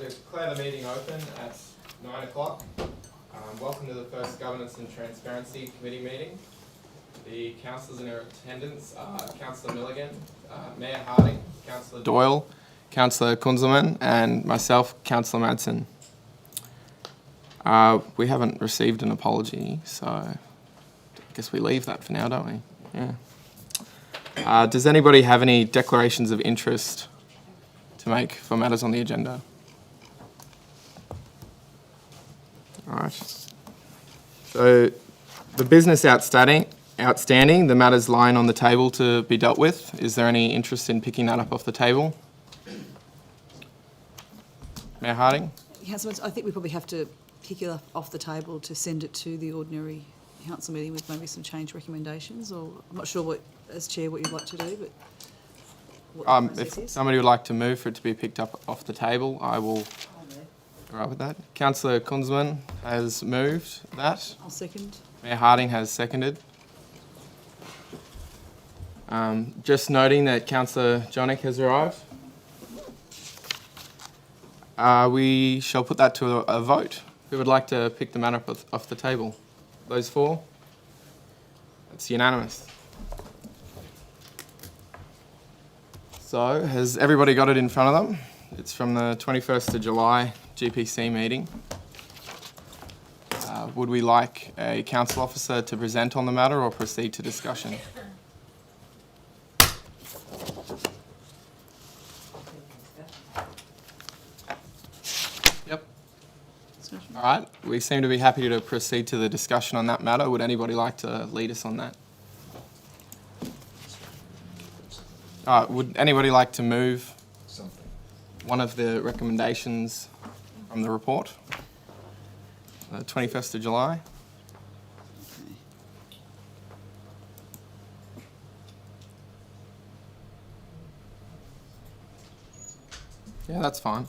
declare the meeting open at 9 o'clock. Welcome to the first Governance and Transparency Committee meeting. The councillors in attendance are Councillor Milligan, Mayor Harding, Councillor Doyle, Councillor Kunzelman, and myself, Councillor Madsen. We haven't received an apology, so I guess we leave that for now, don't we? Yeah. Does anybody have any declarations of interest to make for matters on the agenda? All right. So the business outstanding, the matters lying on the table to be dealt with. Is there any interest in picking that up off the table? Mayor Harding? Councillor, I think we probably have to pick it up off the table to send it to the ordinary council meeting with maybe some change recommendations, or I'm not sure what, as chair, what you'd like to do, but what the process If is. somebody would like to move for it to be picked up off the table, I will. All right with that. Councillor Kunzman has moved that. I'll second. Mayor Harding has seconded. Just noting that Councillor Jonik has arrived. We shall put that to a vote. Who would like to pick the matter up off the table? Those four? That's unanimous. So, has everybody got it in front of them? It's from the 21st of July GPC meeting. Would we like a council officer to present on the matter or proceed to discussion? Yep. All right, we seem to be happy to proceed to the discussion on that matter. Would anybody like to lead us on that? Would anybody like to move one of the recommendations from the report? 21st of July. Yeah, that's fine.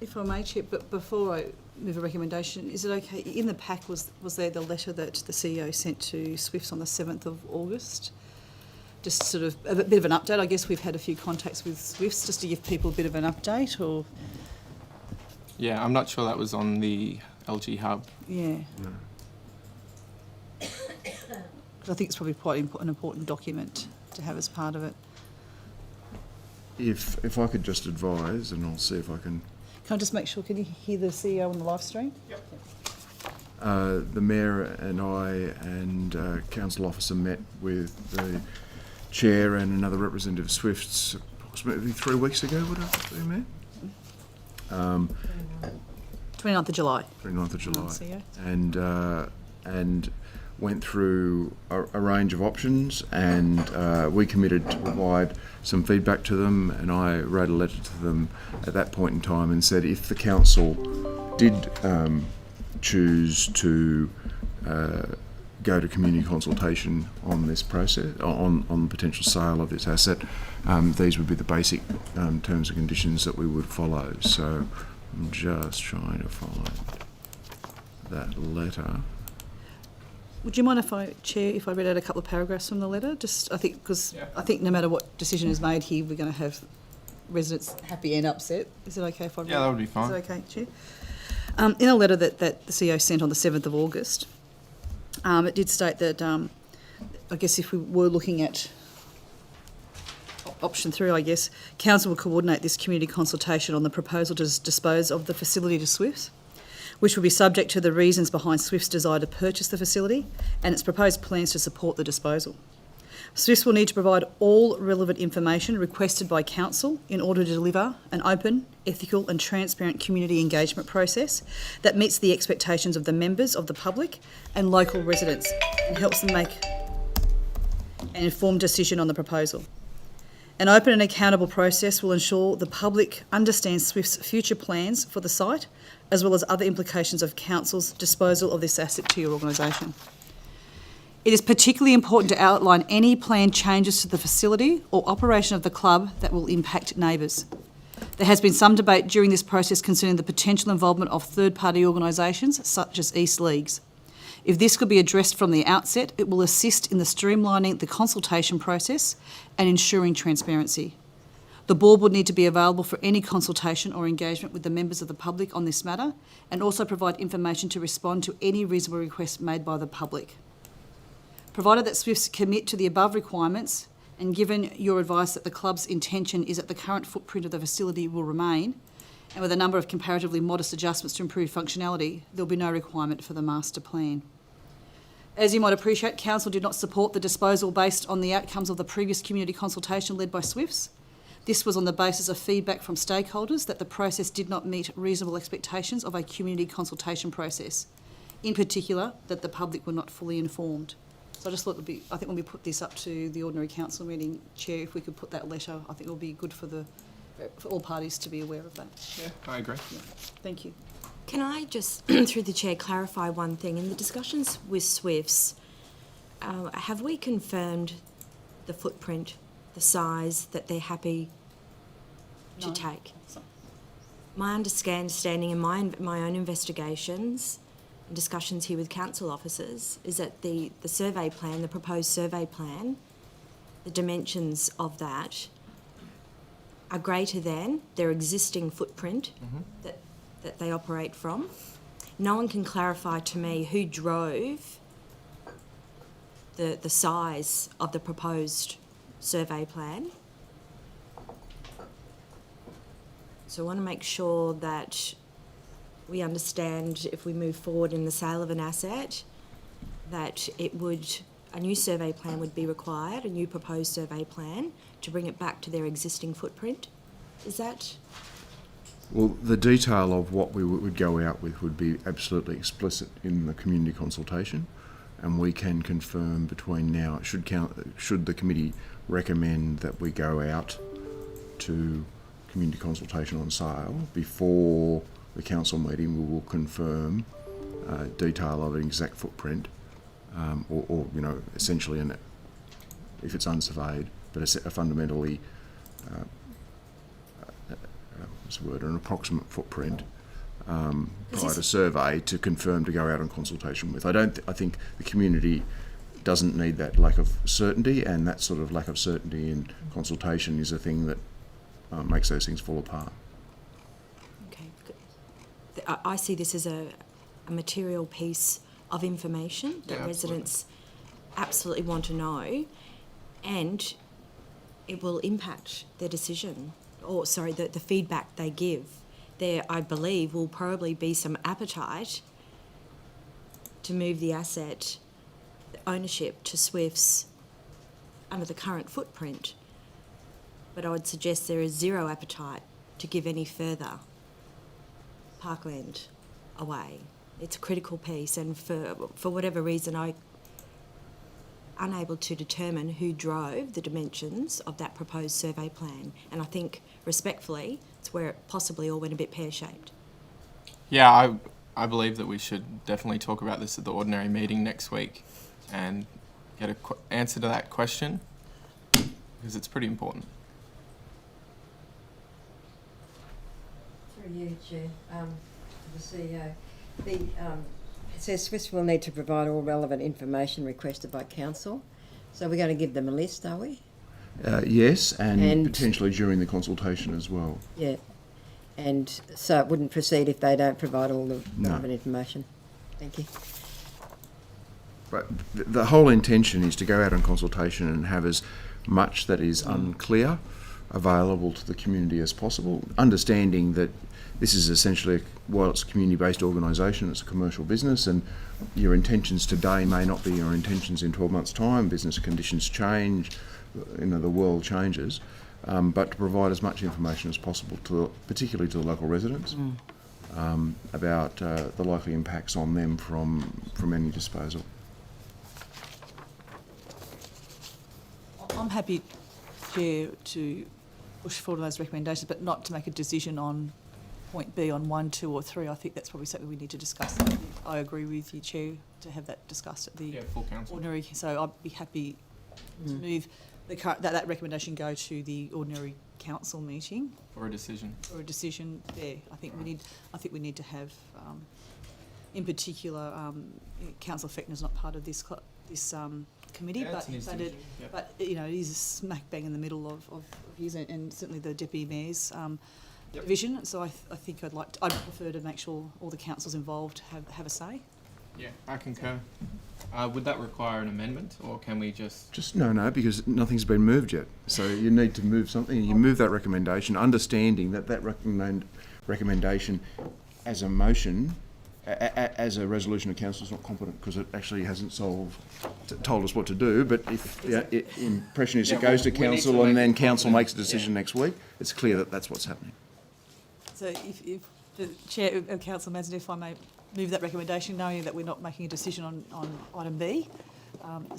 If I may, Chair, but before I move a recommendation, is it okay, in the pack was there the letter that the CEO sent to Swifts on the 7th of August? Just sort of a bit of an update. I guess we've had a few contacts with Swifts just to give people a bit of an update, or... Yeah, I'm not sure that was on the LG Hub. Yeah. I think it's probably quite an important document to have as part of it. If I could just advise, and I'll see if I can... Can I just make sure, can you hear the CEO on the live stream? Yep. The Mayor and I and Council Officer met with the Chair and another representative of Swifts approximately 3 weeks ago, would it be, Mayor? 29th of July. 29th of July. CEO. And went through a range of options, and we committed to provide some feedback to them, and I wrote a letter to them at that point in time and said if the council did choose to go to community consultation on this process, on potential sale of this asset, these would be the basic terms and conditions that we would follow. So I'm just trying to find that letter. Would you mind if I, Chair, if I read out a couple of paragraphs from the letter? Just, I think, because I think no matter what decision is made here, we're going to have residents happy and upset. Is it okay if I read? Yeah, that would be fine. Is it okay, Chair? In a letter that the CEO sent on the 7th of August, it did state that, I guess if we were looking at option 3, I guess, Council will coordinate this community consultation on the proposal to dispose of the facility to Swifts, which will be subject to the reasons behind Swift's desire to purchase the facility and its proposed plans to support the disposal. Swifts will need to provide all relevant information requested by Council in order to deliver an open, ethical and transparent community engagement process that meets the expectations of the members of the public and local residents and helps them make an informed decision on the proposal. An open and accountable process will ensure the public understands Swift's future plans for the site, as well as other implications of Council's disposal of this asset to your organisation. It is particularly important to outline any planned changes to the facility or operation of the club that will impact neighbours. There has been some debate during this process concerning the potential involvement of third-party organisations such as East Leagues. If this could be addressed from the outset, it will assist in the streamlining the consultation process and ensuring transparency. The board would need to be available for any consultation or engagement with the members of the public on this matter, and also provide information to respond to any reasonable requests made by the public. Provided that Swifts commit to the above requirements, and given your advice that the club's intention is that the current footprint of the facility will remain, and with a number of comparatively modest adjustments to improve functionality, there will be no requirement for the master plan. As you might appreciate, Council did not support the disposal based on the outcomes of the previous community consultation led by Swifts. This was on the basis of feedback from stakeholders that the process did not meet reasonable expectations of a community consultation process, in particular that the public were not fully informed. So I just thought it would be, I think when we put this up to the ordinary council meeting, Chair, if we could put that letter, I think it will be good for all parties to be aware of that. Yeah, I agree. Yeah. Thank you. Can I just, through the chair, clarify one thing? In the discussions with Swifts, have we confirmed the footprint, the size that they're happy to No. take? My understanding in my own investigations and discussions here with council officers is that the survey plan, the proposed survey plan, the dimensions of that are greater than their existing footprint that they operate from. No one can clarify to me who drove the size of the proposed survey plan. So I want to make sure that we understand if we move forward in the sale of an asset, that a new survey plan would be required, a new proposed survey plan, to bring it back to their existing footprint. Is that? Well, the detail of what we would go out with would be absolutely explicit in the community consultation, and we can confirm between now, should the committee recommend that we go out to community consultation on sale, before the council meeting we will confirm detail of an exact footprint, or you know, essentially, if it's unsurveyed, but a fundamentally an approximate footprint prior to survey to confirm to go out on consultation with. I think the community doesn't need that lack of certainty, and that sort of lack of certainty in consultation is a thing that makes those things fall apart. Okay, good. I see this as a material piece of information that residents absolutely want to know, and it will impact their decision, or sorry, the feedback they give. There, I believe, will probably be some appetite to move the asset, the ownership, to Swifts under the current footprint. But I would suggest there is zero appetite to give any further parkland away. It's a critical piece, and for whatever reason, I'm unable to determine who drove the dimensions of that proposed survey plan. And I think, respectfully, it's where it possibly all went a bit pear-shaped. Yeah, I believe that we should definitely talk about this at the ordinary meeting next week and get an answer to that question, because it's pretty important. Through you, Chair, the CEO. It says Swifts will need to provide all relevant information requested by council. So we're going to give them a list, are we? Yes, and potentially during the consultation as well. Yeah. And so it wouldn't proceed if they don't provide all the relevant information. Thank you. But the whole intention is to go out on consultation and have as much that is unclear available to the community as possible, understanding that this is essentially, while it's a community-based organisation, it's a commercial business, and your intentions today may not be your intentions in 12 months' time. Business conditions change, you know, the world changes, but to provide as much information as possible, particularly to the local residents, about the likely impacts on them from any disposal. I'm happy, Chair, to push forward those recommendations, but not to make a decision on point B on 1, 2 or 3. I think that's probably something we need to discuss. I agree with you, Chair, to have that discussed at the full council ordinary. So I'd be happy to move that recommendation go to the ordinary council meeting for a decision. For a decision there. I think we need to have, in particular, Councillor Fechner's not part of this committee, Yeah, it's an institution, yeah. but you know, it is smack bang in the middle of his and certainly the deputy mayor's division. So I think I'd prefer to make sure all the councils involved have a say. Yeah, I concur. Would that require an amendment, or can we just... No, because nothing's been moved yet. So you need to move something, and you move that recommendation, understanding that recommendation as a motion, as a resolution of council is not competent because it actually hasn't told us what to do. But if the impression is it goes to we need council to and make then it council competent. makes a decision next week, it's clear that that's what's happening. So if the Chair of Council Mazen, if I may move that recommendation, knowing that we're not making a decision on item B,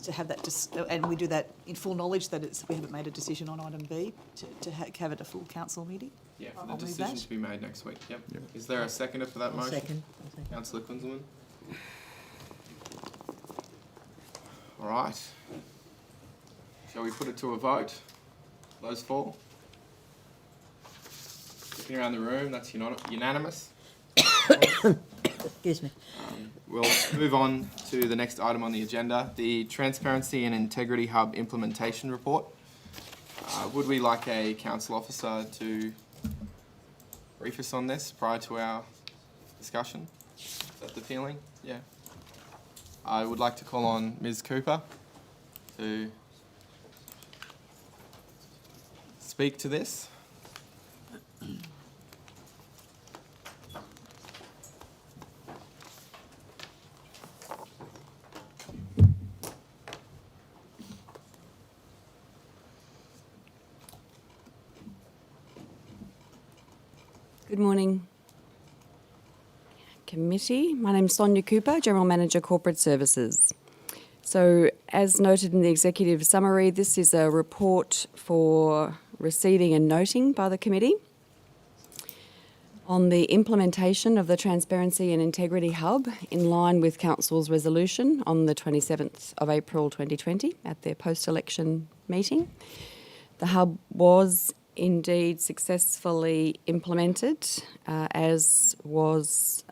to have that, and we do that in full knowledge that we haven't made a decision on item B, to have it a full council meeting. Yeah, for I'll the move decision that. to be made next week. Yep. Is there a seconder for that I'll motion? second. Councillor Kunzelman. All right. Shall we put it to a vote? Those four? Looking around the room, that's unanimous. Excuse me. We'll move on to the next item on the agenda, the Transparency and Integrity Hub Implementation Report. Would we like a council officer to brief us on this prior to our discussion? Is that the feeling? Yeah. I would like to call on Ms. Cooper to speak to this. Good morning, committee. My name is Sonia Cooper, General Manager Corporate Services. So, as noted in the executive summary, this is a report for receiving and noting by the committee on the implementation of the Transparency and Integrity Hub in line with Council's resolution on the 27th of April 2020 at their post-election meeting. The hub was indeed successfully implemented, as was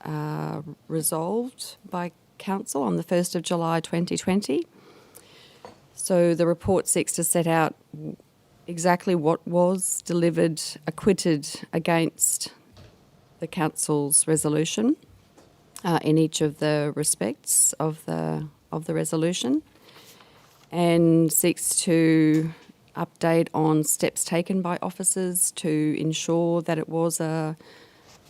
resolved by Council on the 1st of July 2020. So the report seeks to set out exactly what was delivered, acquitted against the Council's resolution in each of the respects of the resolution, and seeks to update on steps taken by officers to ensure that it was a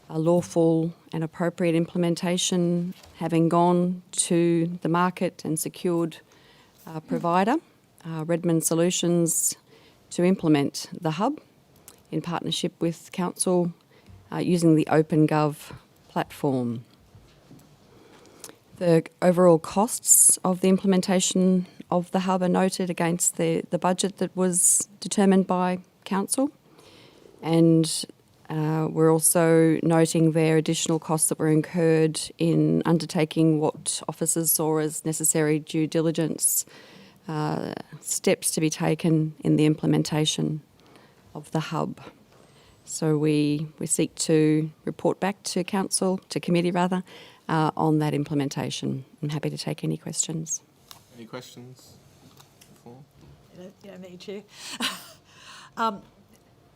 lawful and appropriate implementation, having gone to the market and secured a provider, Redmond Solutions, to implement the hub in partnership with Council using the OpenGov platform. The overall costs of the implementation of the hub are noted against the budget that was determined by Council, and we're also noting there additional costs that were incurred in undertaking what officers saw as necessary due diligence steps to be taken in the implementation of the hub. So we seek to report back to Council, to committee rather, on that implementation. I'm happy to take any questions. Any questions? Before? Yeah, me, Chair.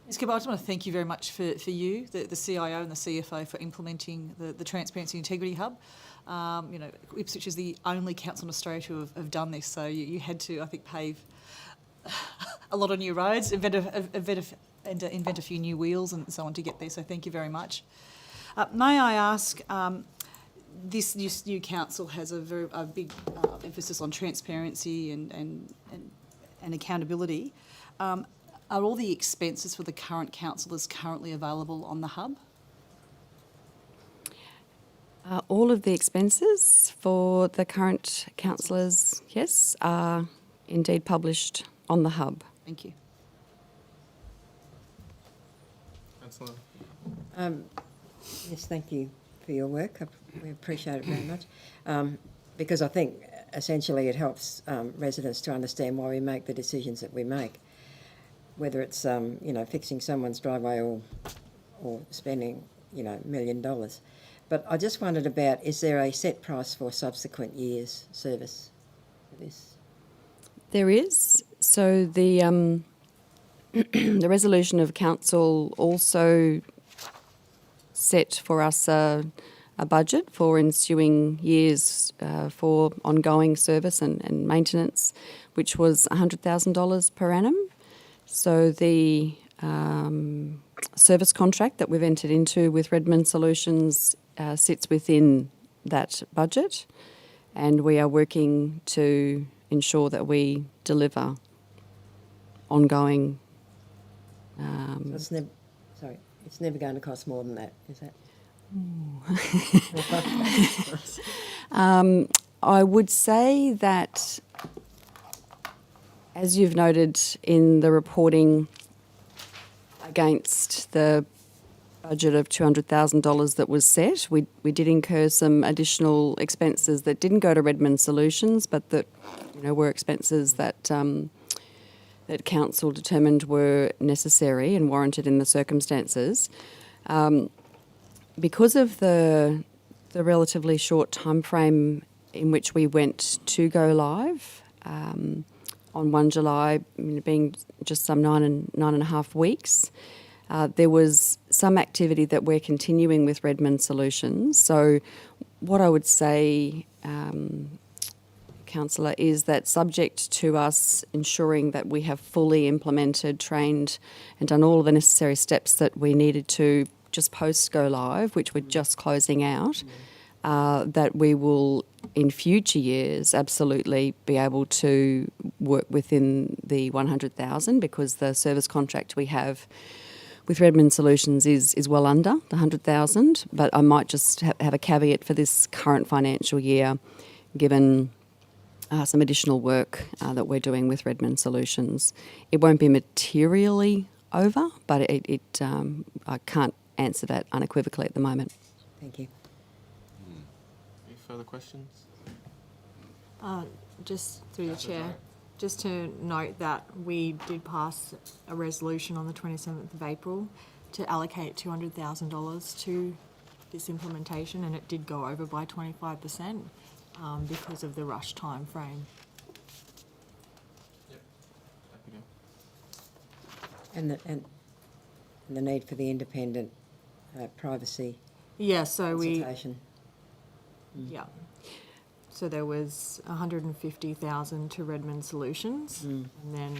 Ms. Cooper, I just want to thank you very much for you, the CIO and the CFO, for implementing the Transparency Integrity Hub. You know, Ipswich is the only council in Australia to have done this, so you had to, I think, pave a lot of new roads, invent a few new wheels and so on to get there, so thank you very much. May I ask, this new council has a big emphasis on transparency and accountability. Are all the expenses for the current councillors currently available on the hub? All of the expenses for the current councillors, yes, are indeed published on the hub. Thank you. Councillor. Yes, thank you for your work. We appreciate it very much. Because I think essentially it helps residents to understand why we make the decisions that we make, whether it's fixing someone's driveway or spending $1 million. But I just wondered about, is there a set price for subsequent years' service for this? There is. So the the resolution of council also set for us a budget for ensuing years for ongoing service and maintenance, which was $100,000 per annum. So the service contract that we've entered into with Redmond Solutions sits within that budget, and we are working to ensure that we deliver ongoing. So it's never going to cost more than that, is that? I would say that, as you've noted in the reporting against the budget of $200,000 that was set, we did incur some additional expenses that didn't go to Redmond Solutions, but that were expenses that that council determined were necessary and warranted in the circumstances. Because of the relatively short time frame in which we went to go live, on 1 July, being just some nine and a half weeks, there was some activity that we're continuing with Redmond Solutions. So what I would say, Councillor, is that subject to us ensuring that we have fully implemented, trained and done all of the necessary steps that we needed to just post go live, which we're just closing out, that we will in future years absolutely be able to work within the 100,000, because the service contract we have with Redmond Solutions is well under the 100,000. But I might just have a caveat for this current financial year, given some additional work that we're doing with Redmond Solutions. It won't be materially over, but I can't answer that unequivocally at the moment. Thank you. Any further questions? Just through the Councillor chair, Wright. just to note that we did pass a resolution on the 27th of April to allocate $200,000 to this implementation, and it did go over by 25% because of the rush time frame. Yep. Happy to. And the need for the independent privacy Yeah, so consultation. yeah. So there was 150,000 to Redmond Solutions, and then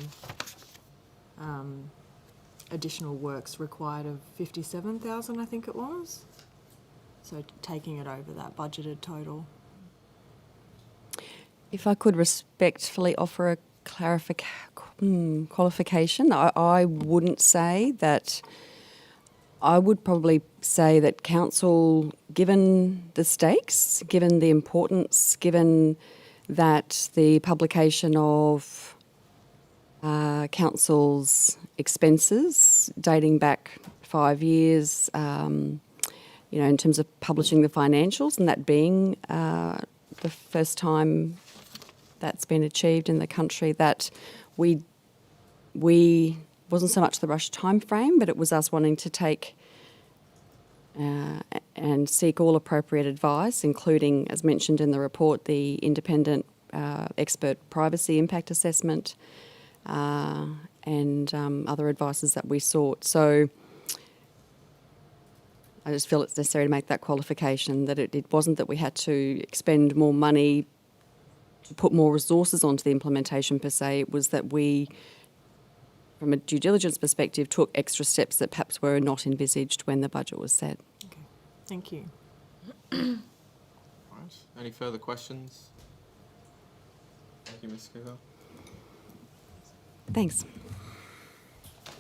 additional works required of 57,000, I think it was. So taking it over that budgeted total. If I could respectfully offer a qualification, I wouldn't say that. I would probably say that council, given the stakes, given the importance, given that the publication of council's expenses dating back 5 years, in terms of publishing the financials, and that being the first time that's been achieved in the country, that we wasn't so much the rush time frame, but it was us wanting to take and seek all appropriate advice, including, as mentioned in the report, the independent expert privacy impact assessment and other advices that we sought. So I just feel it's necessary to make that qualification, that it wasn't that we had to expend more money to put more resources onto the implementation per se. It was that we, from a due diligence perspective, took extra steps that perhaps were not envisaged when the budget was set. Okay, thank you. Right. Any further questions? Thank you, Ms. Cooper. Thanks.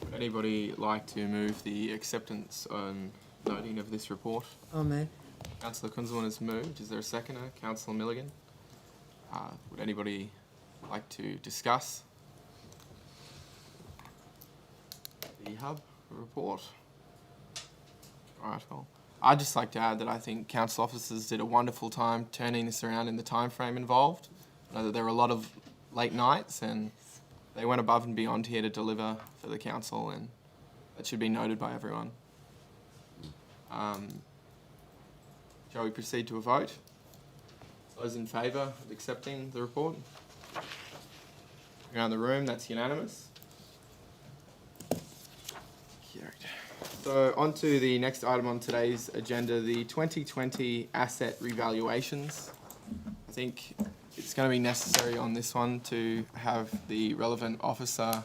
Would anybody like to move the acceptance and noting of this report? I'll move. Councillor Kunzelman has moved. Is there a seconder? Councillor Milligan? Would anybody like to discuss the hub report? All right, well, I'd just like to add that I think council officers did a wonderful time turning this around in the time frame involved. I know that there were a lot of late nights and they went above and beyond here to deliver for the council, and that should be noted by everyone. Shall we proceed to a vote? Those in favour of accepting the report? around the room, that's unanimous. So on to the next item on today's agenda, the 2020 asset revaluations. I think it's going to be necessary on this one to have the relevant officer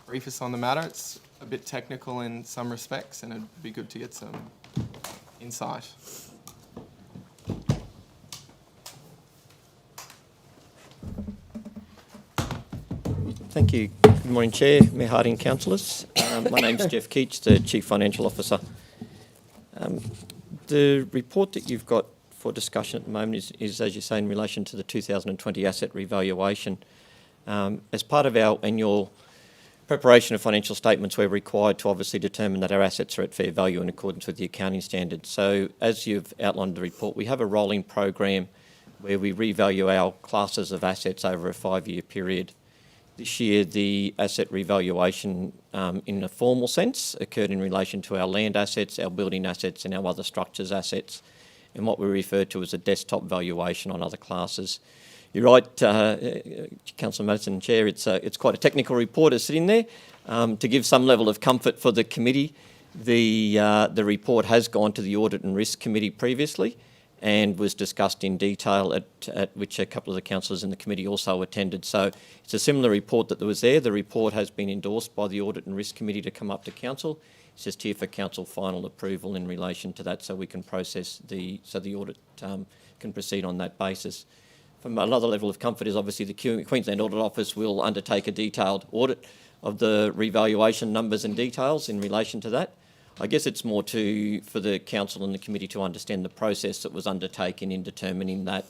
brief us on the matter. It's a bit technical in some respects, and it'd be good to get some insight. Thank you. Good morning, Chair, Mayor Harding, councillors. My name's Jeff Keach, the Chief Financial Officer. The report that you've got for discussion at the moment is, as you say, in relation to the 2020 asset revaluation. As part of our annual preparation of financial statements, we're required to obviously determine that our assets are at fair value in accordance with the accounting standards. So, as you've outlined in the report, we have a rolling program where we revalue our classes of assets over a 5-year period. This year, the asset revaluation, in a formal sense, occurred in relation to our land assets, our building assets and our other structures assets, and what we refer to as a desktop valuation on other classes. You're right, Councillor Madison, Chair, it's quite a technical report is sitting there. To give some level of comfort for the committee, the report has gone to the Audit and Risk Committee previously and was discussed in detail at which a couple of the councillors in the committee also attended. So it's a similar report that was there. The report has been endorsed by the Audit and Risk Committee to come up to council. It's just here for council final approval in relation to that, so we can process so the audit can proceed on that basis. From another level of comfort is obviously the Queensland Audit Office will undertake a detailed audit of the revaluation numbers and details in relation to that. I guess it's more for the council and the committee to understand the process that was undertaken in determining that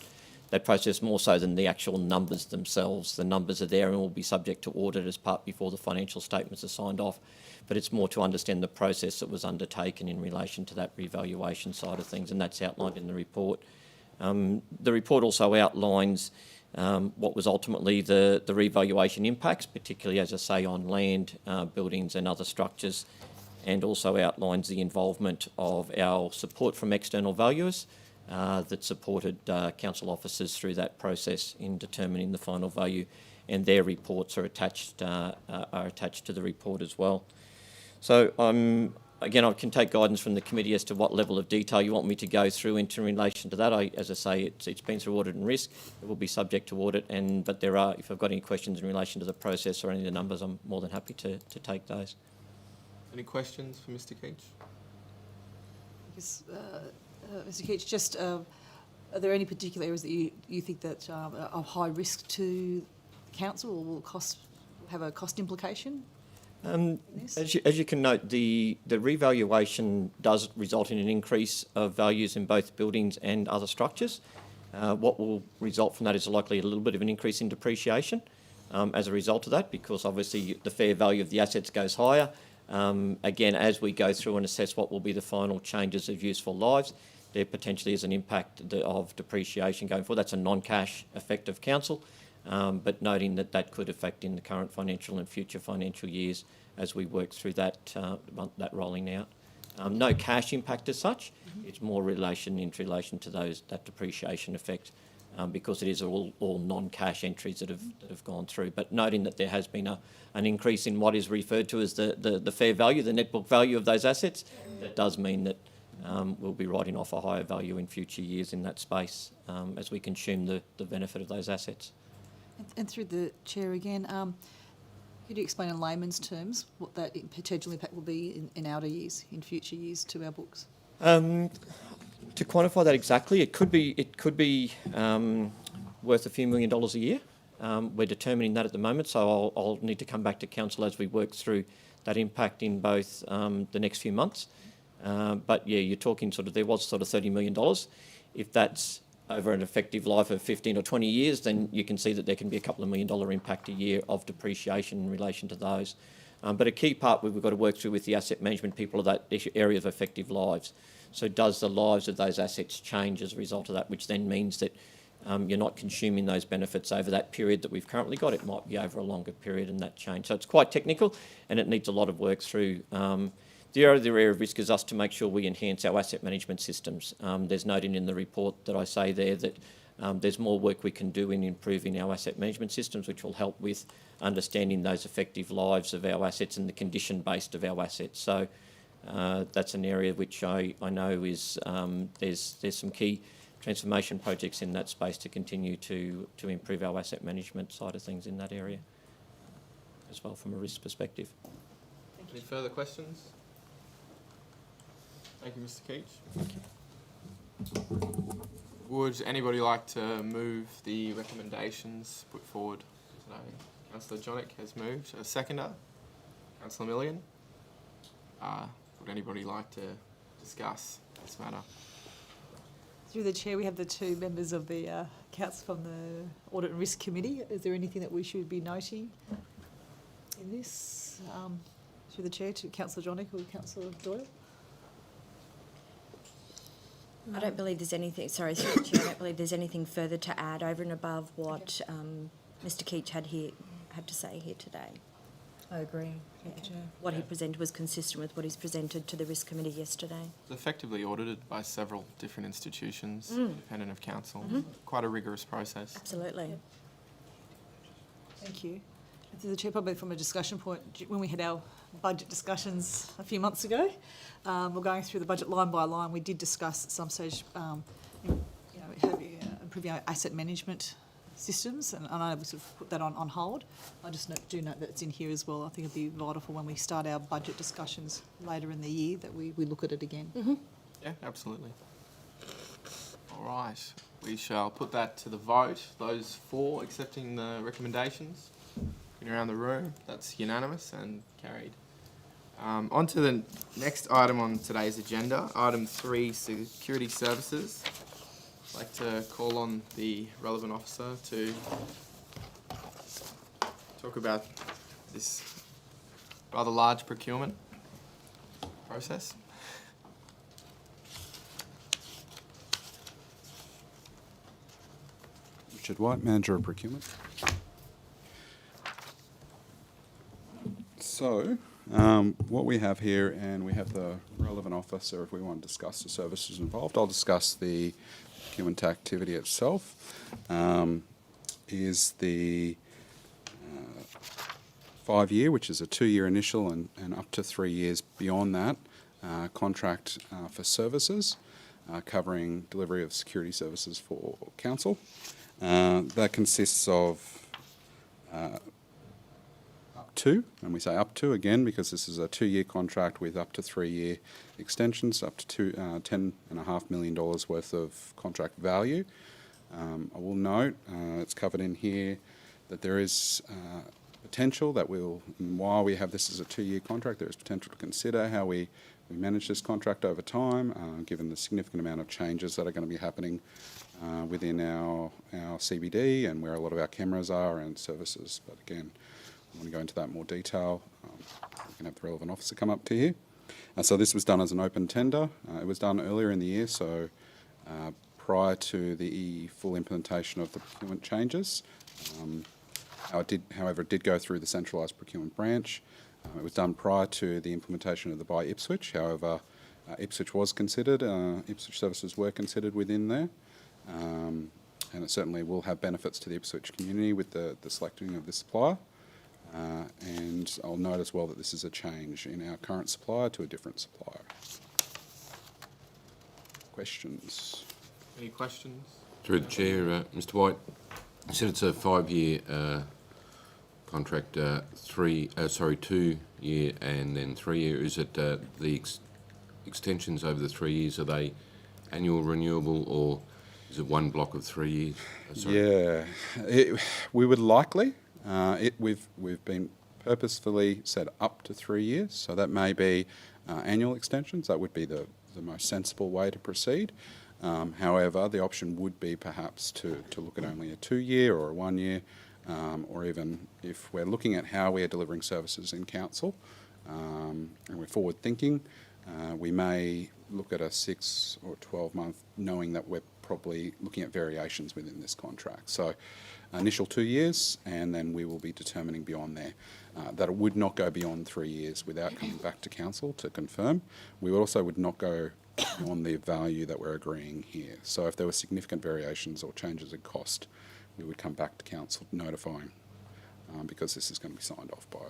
process, more so than the actual numbers themselves. The numbers are there and will be subject to audit as part before the financial statements are signed off. But it's more to understand the process that was undertaken in relation to that revaluation side of things, and that's outlined in the report. The report also outlines what was ultimately the revaluation impacts, particularly, as I say, on land, buildings and other structures, and also outlines the involvement of our support from external valuers that supported council officers through that process in determining the final value, and their reports are attached to the report as well. So again, I can take guidance from the committee as to what level of detail you want me to go through in relation to that. As I say, it's been through audit and risk. It will be subject to audit, but if I've got any questions in relation to the process or any of the numbers, I'm more than happy to take those. Any questions for Mr. Keach? Because, Mr. Keach, just are there any particular areas that you think that are of high risk to the council, or will have a cost implication? As you can note, the revaluation does result in an increase of values in both buildings and other structures. What will result from that is likely a little bit of an increase in depreciation as a result of that, because obviously the fair value of the assets goes higher. Again, as we go through and assess what will be the final changes of useful lives, there potentially is an impact of depreciation going forward. That's a non-cash effect of council, but noting that could affect in the current financial and future financial years as we work through that rolling out. No cash impact as such. It's more in relation to that depreciation effect, because it is all non-cash entries that have gone through. But noting that there has been an increase in what is referred to as the fair value, the net book value of those assets, that does mean that we'll be writing off a higher value in future years in that space as we consume the benefit of those assets. And through the chair again, could you explain in layman's terms what that potential impact will be in outer years, in future years, to our books? To quantify that exactly, it could be worth a few $1 million a year. We're determining that at the moment, so I'll need to come back to council as we work through that impact in both the next few months. But yeah, you're talking there was $30 million. If that's over an effective life of 15 or 20 years, then you can see that there can be a couple of $1 million impact a year of depreciation in relation to those. But a key part we've got to work through with the asset management people of that area of effective lives. So does the lives of those assets change as a result of that, which then means that you're not consuming those benefits over that period that we've currently got. It might be over a longer period and that change. So it's quite technical and it needs a lot of work through. The other area of risk is us to make sure we enhance our asset management systems. There's noting in the report that I say there that there's more work we can do in improving our asset management systems, which will help with understanding those effective lives of our assets and the condition-based of our assets. So that's an area which I know is there's some key transformation projects in that space to continue to improve our asset management side of things in that area as well from a risk perspective. Any further questions? Thank you, Mr. Keach. Would anybody like to move the recommendations put forward today? Councillor Jonik has moved. A seconder? Councillor Milligan? Would anybody like to discuss this matter? Through the chair, we have the two members of the council from the Audit and Risk Committee. Is there anything that we should be noting in this? Through the chair to Councillor Jonik or Councillor Doyle? I don't believe there's anything, sorry, through the chair, I don't believe there's anything further to add over and above what Mr. Keach had to say here today. I agree. What he presented was consistent with what he's presented to the Risk Committee yesterday. It's effectively audited by several different institutions, independent of council. Quite a rigorous process. Absolutely. Thank you. And through the chair, probably from a discussion point, when we had our budget discussions a few months ago, we're going through the budget line by line. We did discuss at some stage, improving our asset management systems, and I know we sort of put that on hold. I just do note that it's in here as well. I think it'd be vital for when we start our budget discussions later in the year that we look at it again. Yeah, absolutely. All right, we shall put that to the vote. Those for accepting the recommendations, looking around the room, that's unanimous and carried. On to the next item on today's agenda, item 3, security services. I'd like to call on the relevant officer to talk about this rather large procurement process. Richard White, Manager of Procurement. So, what we have here, and we have the relevant officer if we want to discuss the services involved. I'll discuss the procurement activity itself. Is the 5-year, which is a 2-year initial and up to 3 years beyond that, contract for services, covering delivery of security services for council. That consists of up to, and we say up to again because this is a 2-year contract with up to 3-year extensions, up to $10.5 million worth of contract value. I will note, it's covered in here, that there is potential that while we have this as a 2-year contract, there is potential to consider how we manage this contract over time, given the significant amount of changes that are going to be happening within our CBD and where a lot of our cameras are and services. But again, I want to go into that in more detail. We can have the relevant officer come up to here. So this was done as an open tender. It was done earlier in the year, so prior to the full implementation of the procurement changes. However, it did go through the centralised procurement branch. It was done prior to the implementation of the Buy Ipswich. However, Ipswich was considered, Ipswich services were considered within there. And it certainly will have benefits to the Ipswich community with the selecting of the supplier. And I'll note as well that this is a change in our current supplier to a different supplier. Questions? Any questions? Through the chair, Mr. White, you said it's a 5-year contract, 2-year and then 3-year. Is it the extensions over the 3 years, are they annual renewable or is it one block of 3 years? Yeah, we would likely. We've been purposefully set up to 3 years, so that may be annual extensions. That would be the most sensible way to proceed. However, the option would be perhaps to look at only a 2-year or a 1-year, or even if we're looking at how we are delivering services in council and we're forward thinking, we may look at a 6 or 12 month, knowing that we're probably looking at variations within this contract. So initial 2 years, and then we will be determining beyond there. That it would not go beyond 3 years without coming back to council to confirm. We also would not go on the value that we're agreeing here. So if there were significant variations or changes in cost, we would come back to council notifying, because this is going to be signed off by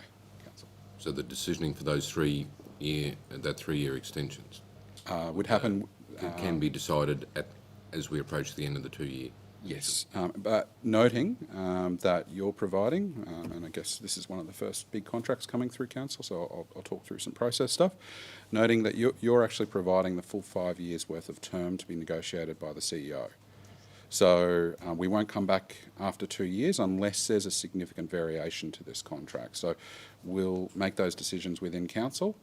council. So the decisioning for those 3 year extensions Would happen. can be decided as we approach the end of the 2 year. Yes, but noting that you're providing, and I guess this is one of the first big contracts coming through council, so I'll talk through some process stuff, noting that you're actually providing the full 5 years worth of term to be negotiated by the CEO. So we won't come back after 2 years unless there's a significant variation to this contract. So we'll make those decisions within council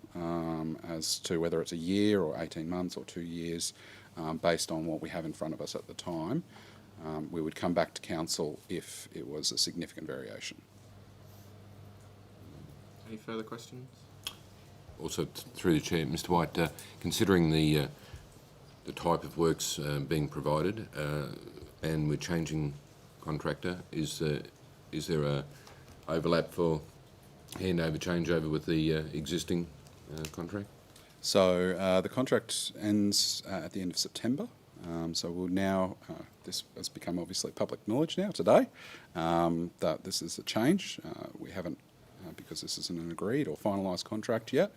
as to whether it's a year or 18 months or 2 years, based on what we have in front of us at the time. We would come back to council if it was a significant variation. Any further questions? Also, through the chair, Mr. White, considering the type of works being provided, and we're changing contractor, is there a overlap for handover, changeover with the existing contract? So the contract ends at the end of September. So we'll now, this has become obviously public knowledge now today, that this is a change. We haven't, because this isn't an agreed or finalised contract yet,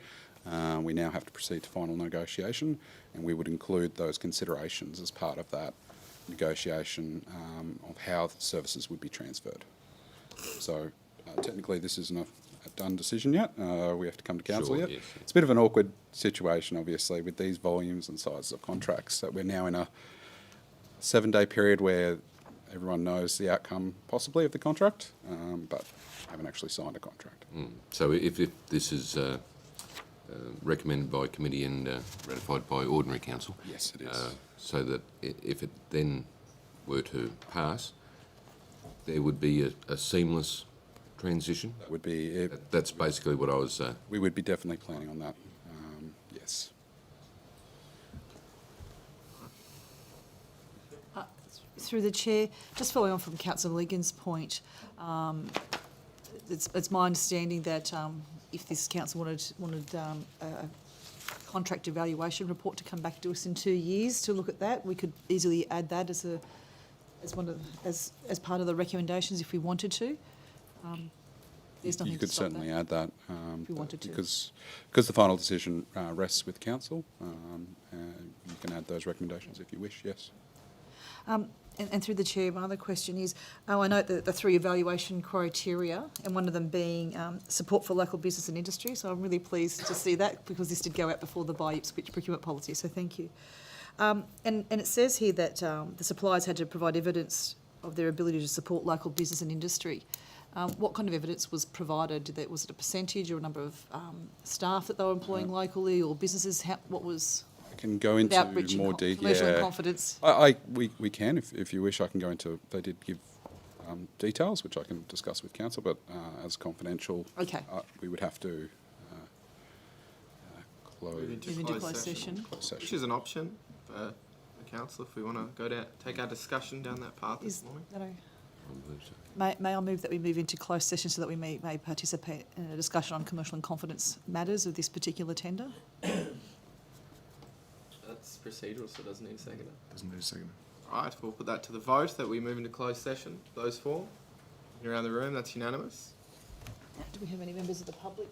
we now have to proceed to final negotiation, and we would include those considerations as part of that negotiation of how the services would be transferred. So technically this isn't a done decision yet. We have to come to council Sure, yet. yes. It's a bit of an awkward situation, obviously, with these volumes and sizes of contracts, that we're now in a 7-day period where everyone knows the outcome possibly of the contract, but haven't actually signed a contract. So if this is recommended by committee and ratified by ordinary council, Yes, it is. so that if it then were to pass, there would be a seamless transition. That would be it. That's basically what I was. We would be definitely planning on that. Yes. Through the chair, just following on from Councillor Milligan's point, it's my understanding that if this council wanted a contract evaluation report to come back to us in 2 years to look at that, we could easily add that as part of the recommendations if we wanted to. There's nothing You could to stop certainly that. add that, If we wanted to. because the final decision rests with council. And you can add those recommendations if you wish. Yes. And through the chair, my other question is, I note the 3 evaluation criteria, and one of them being support for local business and industry. So I'm really pleased to see that, because this did go out before the buy Ipswich procurement policy. So thank you. And it says here that the suppliers had to provide evidence of their ability to support local business and industry. What kind of evidence was provided? Was it a percentage or a number of staff that they were employing locally, or businesses? What was? I can go into Without breaching more detail. commercial in confidence. We can, if you wish, I can go into. They did give details, which I can discuss with council, but as confidential, Okay. we would have to close. Move into closed session. Closed session. Which is an option for the council if we want to go down, take our discussion down that path this morning. May I move that we move into closed session so that we may participate in a discussion on commercial and confidence matters of this particular tender? That's procedural, so it doesn't need a second. Doesn't need a second. All right, we'll put that to the vote that we move into closed session. Those 4 around the room, that's unanimous. Do we have any members of the public?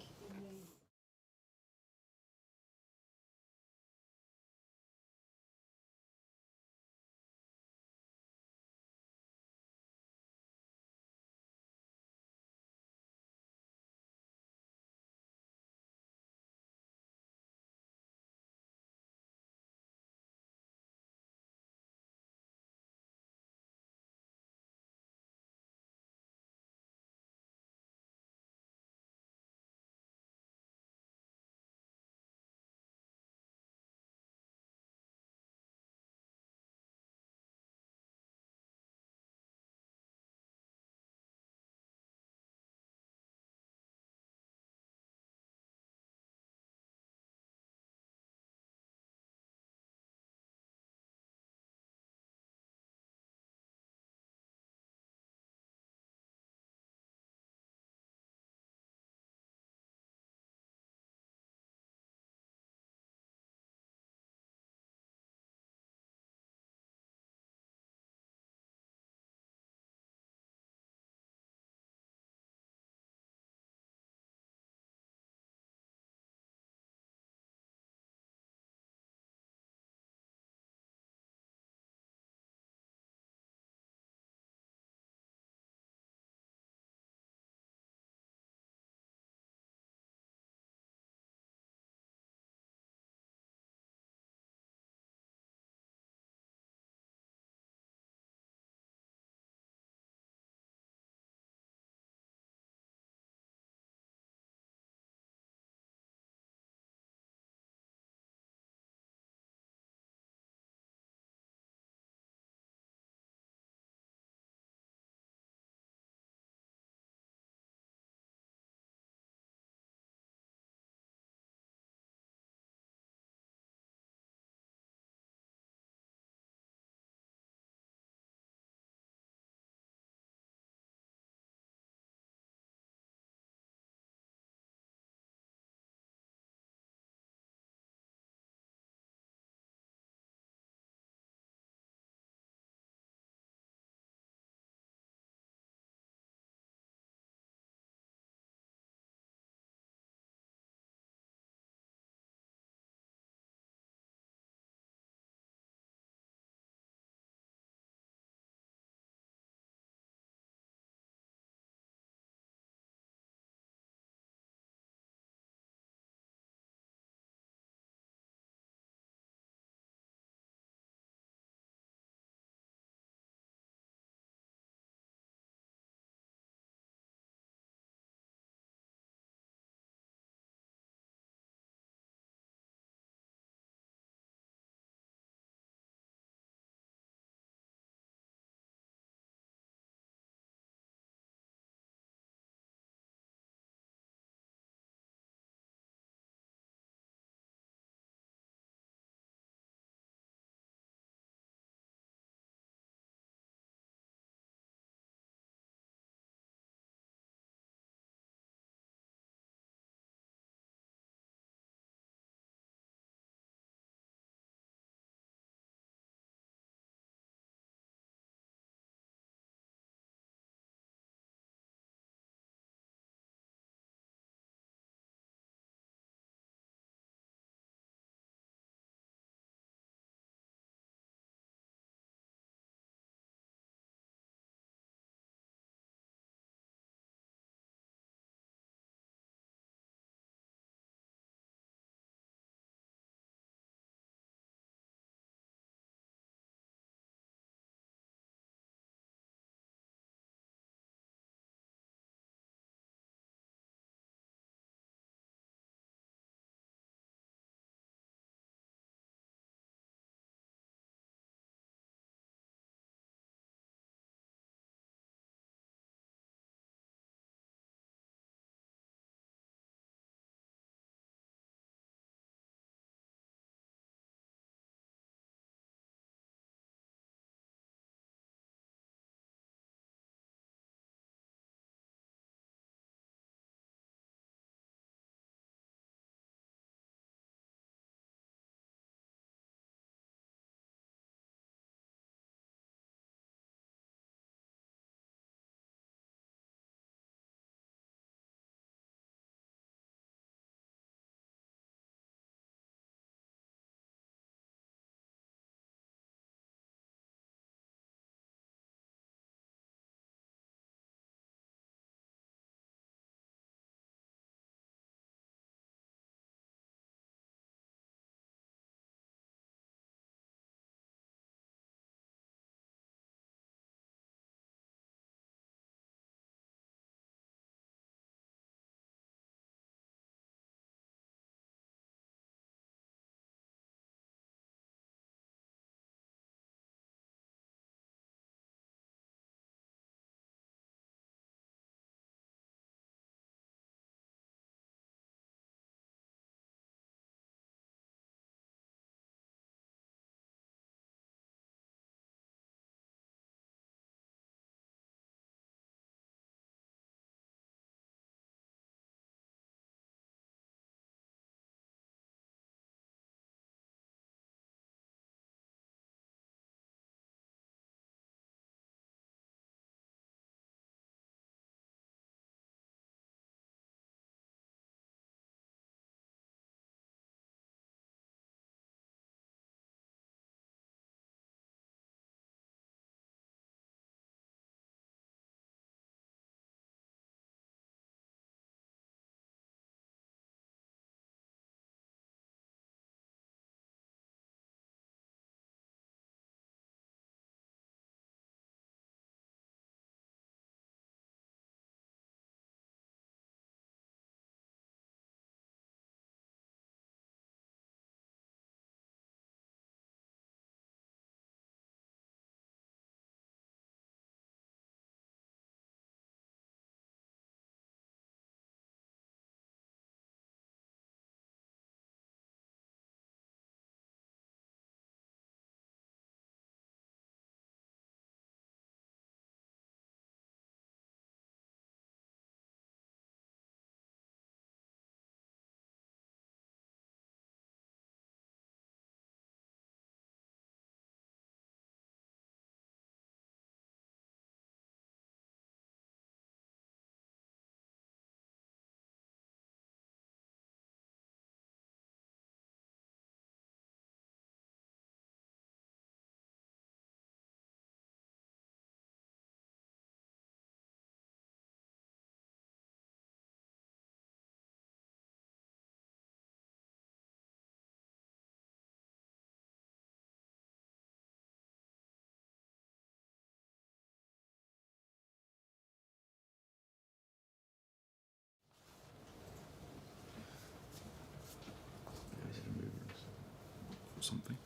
something.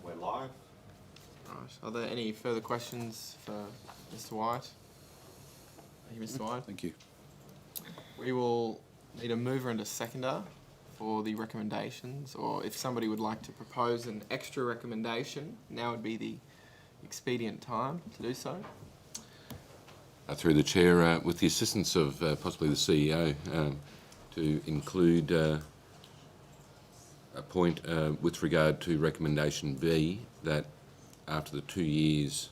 We're live. Right, are there any further questions for Mr. White? Thank you, Mr. White. Thank you. We will need a mover and a seconder for the recommendations, or if somebody would like to propose an extra recommendation, now would be the expedient time to do so. Through the Chair, with the assistance of possibly the CEO, to include a point with regard to recommendation B, that after the 2 years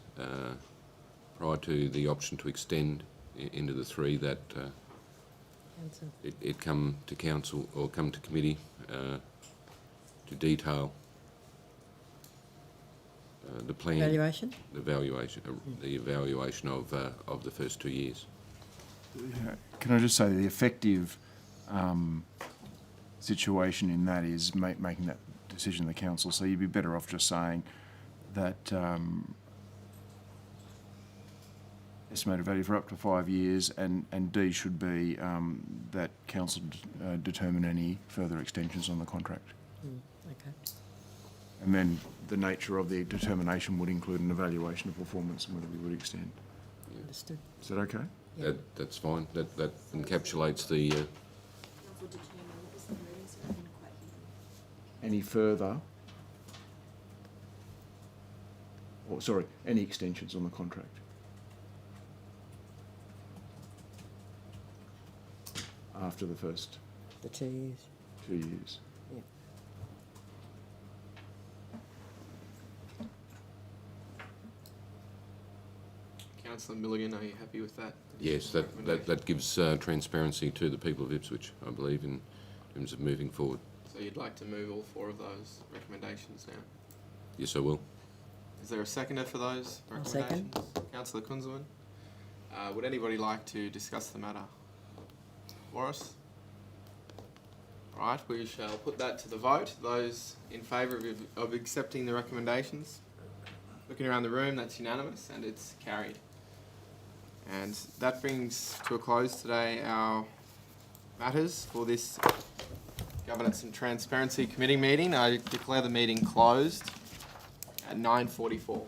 prior to the option to extend into the 3, that Council. it come to council or come to committee to detail the plan, Evaluation? the evaluation of the first 2 years. Can I just say the effective situation in that is making that decision the council, so you'd be better off just saying that estimated value for up to 5 years, and D should be that council determine any further extensions on the contract. Okay. And then the nature of the determination would include an evaluation of performance and whether we would extend. Understood. Is that okay? Yeah. That's fine. That encapsulates the. Any further, or sorry, any extensions on the contract? After the first The 2 years. 2 years. Yeah. Councillor Milligan, are you happy with that? Yes, that gives transparency to the people of Ipswich, I believe, in terms of moving forward. So you'd like to move all 4 of those recommendations now? Yes, I will. Is there a seconder for those I'll recommendations? second. Councillor Kunzelman. Would anybody like to discuss the matter for us? Right, we shall put that to the vote. Those in favour of accepting the recommendations? Looking around the room, that's unanimous and it's carried. And that brings to a close today our matters for this Governance and Transparency Committee meeting. I declare the meeting closed at 9:44.